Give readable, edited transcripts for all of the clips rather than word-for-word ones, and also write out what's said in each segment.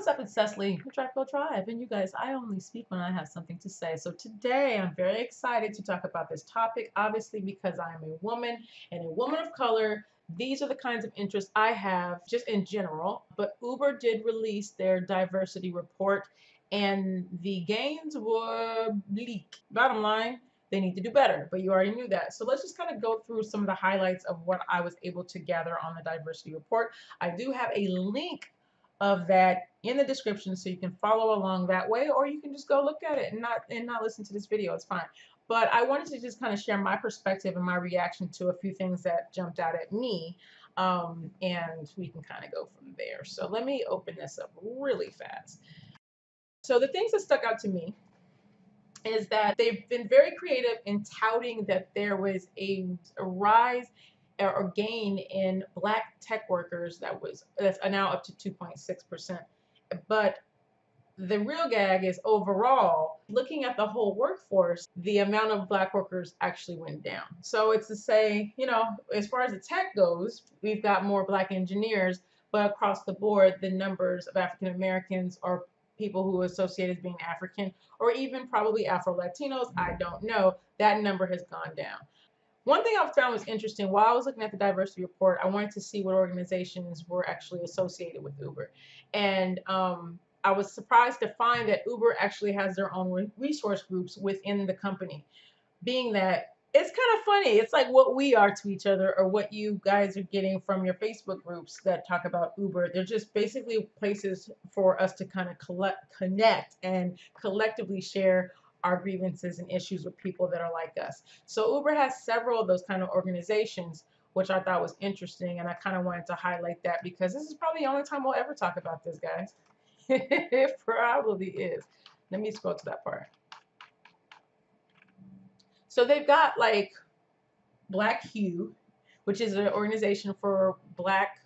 What's up? It's Cecily J, and you guys, I only speak when I have something to say. So today I'm very excited to talk about this topic, obviously because I am a woman and a woman of color. These are the kinds of interests I have just in general, but Uber did release their diversity report and the gains were bleak. Bottom line, they need to do better, but you already knew that. So let's just kind of go through some of the highlights of what I was able to gather on the diversity report. I do have a link of that in the description so you can follow along that way, or you can just go look at it and not listen to this video. It's fine. But I wanted to just kind of share my perspective and my reaction to a few things that jumped out at me, and we can kind of go from there. So let me open this up really fast. So the things that stuck out to me is that they've been very creative in touting that there was a rise or gain in Black tech workers that's now up to 2.6%. But the real gag is overall, looking at the whole workforce, the amount of Black workers actually went down. So it's to say, as far as the tech goes, we've got more Black engineers, but across the board, the numbers of African Americans or people who are associated as being African or even probably Afro Latinos, I don't know, that number has gone down. One thing I found was interesting while I was looking at the diversity report, I wanted to see what organizations were actually associated with Uber. And I was surprised to find that Uber actually has their own resource groups within the company, being that it's kind of funny. It's like what we are to each other or what you guys are getting from your Facebook groups that talk about Uber. They're just basically places for us to kind of connect and collectively share our grievances and issues with people that are like us. So Uber has several of those kind of organizations, which I thought was interesting. And I kind of wanted to highlight that because this is probably the only time we'll ever talk about this, guys. It probably is. Let me scroll to that part. So they've got like Black Hue, which is an organization for Black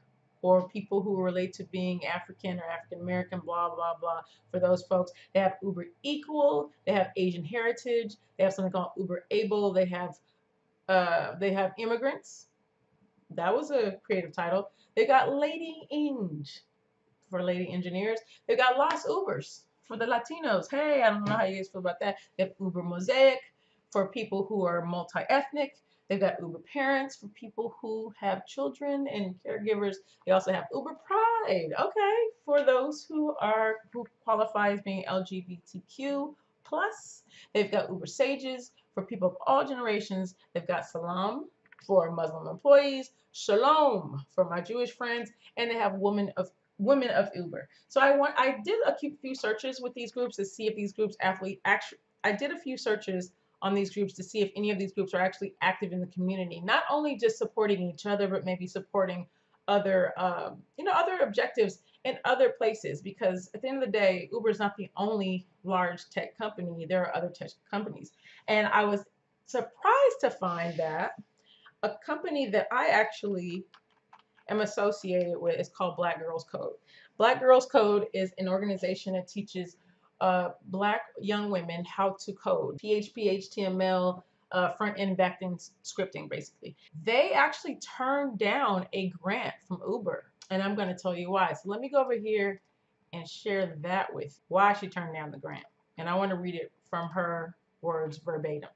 or people who relate to being African or African American, blah, blah, blah, for those folks. They have Uber Equal, they have Asian Heritage, they have something called Uber Able, they have immigrants. That was a creative title. They got Lady Inge for lady engineers. They got Los Ubers for the Latinos. Hey, I don't know how you guys feel about that. They have Uber Mosaic for people who are multi-ethnic. They've got Uber Parents for people who have children and caregivers. They also have Uber Pride, okay, for those who qualify as being LGBTQ plus. They've got Uber Sages for people of all generations. They've got Salam for Muslim employees, Shalom for my Jewish friends, and they have Women of Uber. So I did a few searches with these groups to see if these groups I did a few searches on these groups to see if any of these groups are actually active in the community, not only just supporting each other, but maybe supporting other other objectives in other places, because at the end of the day, Uber is not the only large tech company. There are other tech companies. And I was surprised to find that a company that I actually am associated with is called Black Girls Code. Black Girls Code is an organization that teaches Black young women how to code, PHP, HTML, front-end, back-end scripting, basically. They actually turned down a grant from Uber, and I'm going to tell you why. So let me go over here and share that with why she turned down the grant. And I want to read it from her words verbatim.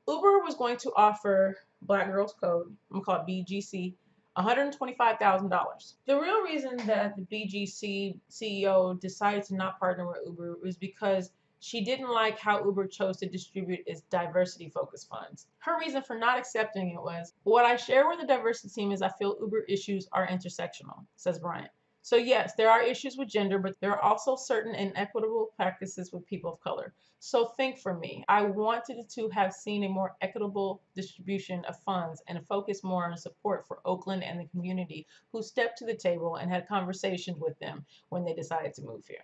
Uber was going to offer Black Girls Code, I'm going to call it BGC, $125,000. The real reason that the BGC CEO decided to not partner with Uber was because she didn't like how Uber chose to distribute its diversity-focused funds. Her reason for not accepting it was, what I share with the diversity team is I feel Uber issues are intersectional, says Bryant. So yes, there are issues with gender, but there are also certain inequitable practices with people of color. So think for me, I wanted to have seen a more equitable distribution of funds and focus more on support for Oakland and the community who stepped to the table and had conversations with them when they decided to move here.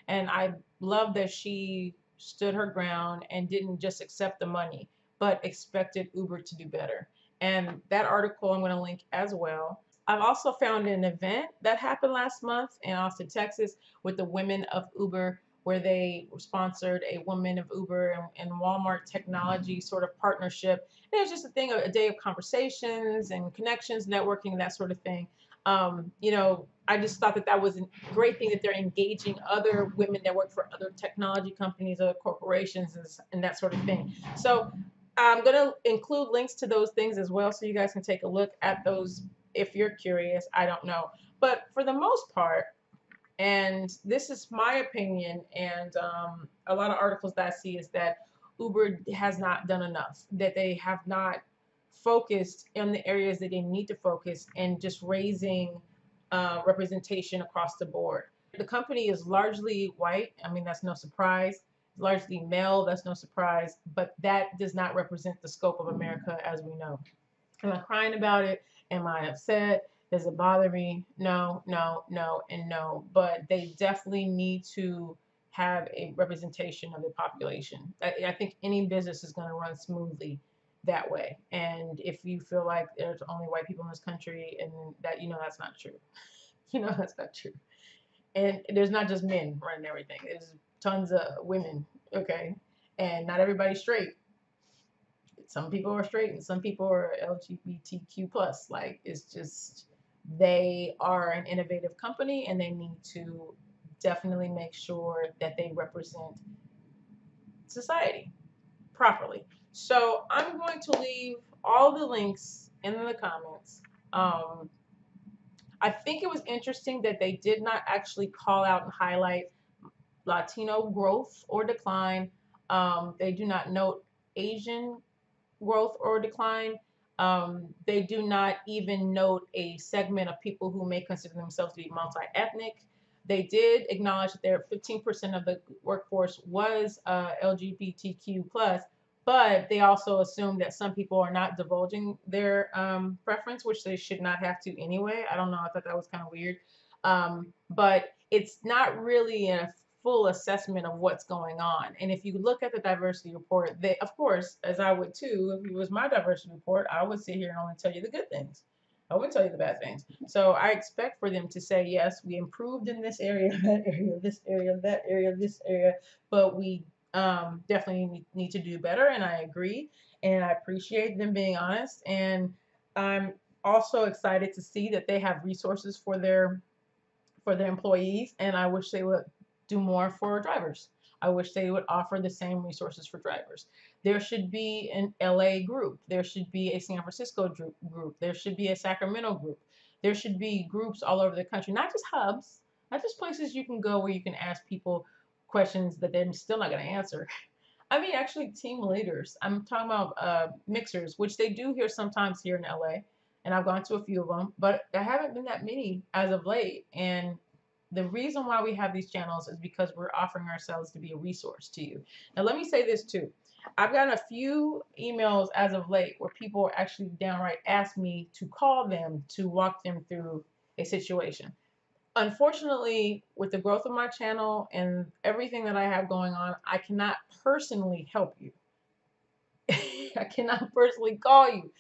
And I love that she stood her ground and didn't just accept the money, but expected Uber to do better. And that article I'm going to link as well. I've also found an event that happened last month in Austin, Texas, with the Women of Uber, where they sponsored a Women of Uber and Walmart technology sort of partnership. And it was just a thing, a day of conversations and connections, networking, that sort of thing. I just thought that that was a great thing that they're engaging other women that work for other technology companies, other corporations, and that sort of thing. So I'm going to include links to those things as well so you guys can take a look at those if you're curious. I don't know. But for the most part, and this is my opinion, and a lot of articles that I see is that Uber has not done enough, that they have not focused in the areas that they need to focus and just raising representation across the board. The company is largely white. I mean, that's no surprise. Largely male, that's no surprise. But that does not represent the scope of America as we know. Am I crying about it? Am I upset? Does it bother me? No, no, no, and no. But they definitely need to have a representation of the population. I think any business is going to run smoothly that way. And if you feel like there's only white people in this country, and that, that's not true. That's not true. And there's not just men running everything. There's tons of women, okay? And not everybody's straight. Some people are straight and some people are LGBTQ plus. Like, it's just, they are an innovative company and they need to definitely make sure that they represent society properly. So I'm going to leave all the links in the comments. I think it was interesting that they did not actually call out and highlight Latino growth or decline. They do not note Asian growth or decline. They do not even note a segment of people who may consider themselves to be multi-ethnic. They did acknowledge that there 15% of the workforce was LGBTQ plus, but they also assumed that some people are not divulging their preference, which they should not have to anyway. I don't know. I thought that was kind of weird. But it's not really a full assessment of what's going on. And if you look at the diversity report, they, of course, as I would too, if it was my diversity report, I would sit here and only tell you the good things. I wouldn't tell you the bad things. So I expect for them to say, yes, we improved in this area, that area, this area, that area, this area, but we definitely need to do better. And I agree. And I appreciate them being honest. And I'm also excited to see that they have resources for their employees. And I wish they would do more for drivers. I wish they would offer the same resources for drivers. There should be an LA group. There should be a San Francisco group. There should be a Sacramento group. There should be groups all over the country, not just hubs, not just places you can go where you can ask people questions that they're still not going to answer. I mean, actually, team leaders. I'm talking about mixers, which they do here sometimes here in LA, and I've gone to a few of them, but there haven't been that many as of late. And the reason why we have these channels is because we're offering ourselves to be a resource to you. Now, let me say this too. I've gotten a few emails as of late where people actually downright ask me to call them to walk them through a situation. Unfortunately, with the growth of my channel and everything that I have going on, I cannot personally help you. I cannot personally call you.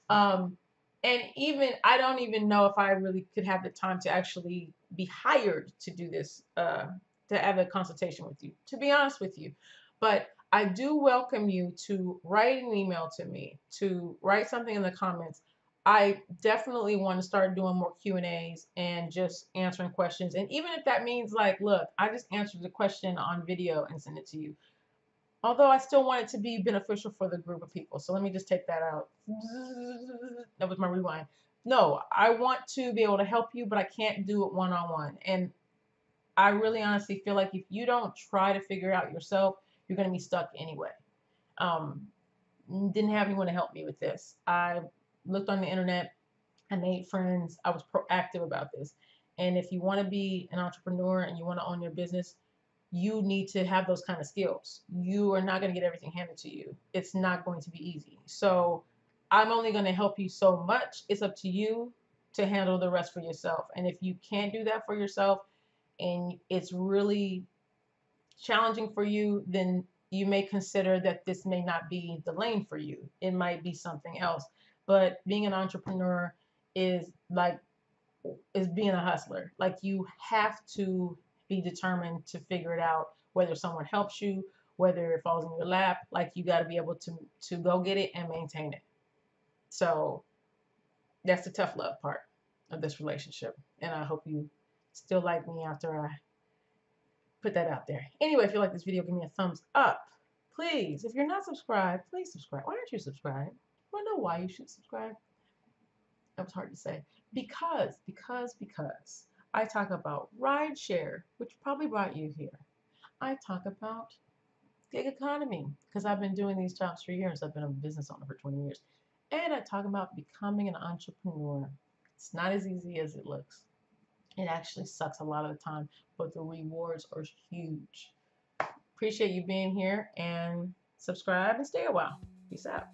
And even, I don't even know if I really could have the time to actually be hired to do this, to have a consultation with you, to be honest with you. But I do welcome you to write an email to me, to write something in the comments. I definitely want to start doing more Q&As and just answering questions. And even if that means like, look, I just answered the question on video and send it to you. Although I still want it to be beneficial for the group of people. So let me just take that out. That was my rewind. No, I want to be able to help you, but I can't do it one-on-one. And I really honestly feel like if you don't try to figure out yourself, you're going to be stuck anyway. Didn't have anyone to help me with this. I looked on the internet. I made friends. I was proactive about this. And if you want to be an entrepreneur and you want to own your business, you need to have those kind of skills. You are not going to get everything handed to you. It's not going to be easy. So I'm only going to help you so much. It's up to you to handle the rest for yourself. And if you can't do that for yourself and it's really challenging for you, then you may consider that this may not be the lane for you. It might be something else. But being an entrepreneur is being a hustler. Like, you have to be determined to figure it out, whether someone helps you, whether it falls in your lap. Like, you got to be able to go get it and maintain it. So that's the tough love part of this relationship, and I hope you still like me after I put that out there. Anyway, if you like this video, give me a thumbs up. Please, if you're not subscribed, please subscribe. Why aren't you subscribed? Want to know why you should subscribe? That was hard to say. Because I talk about rideshare, which probably brought you here. I talk about gig economy because I've been doing these jobs for years. I've been a business owner for 20 years. And I talk about becoming an entrepreneur. It's not as easy as it looks. It actually sucks a lot of the time, but the rewards are huge. Appreciate you being here and subscribe and stay a while. Peace out.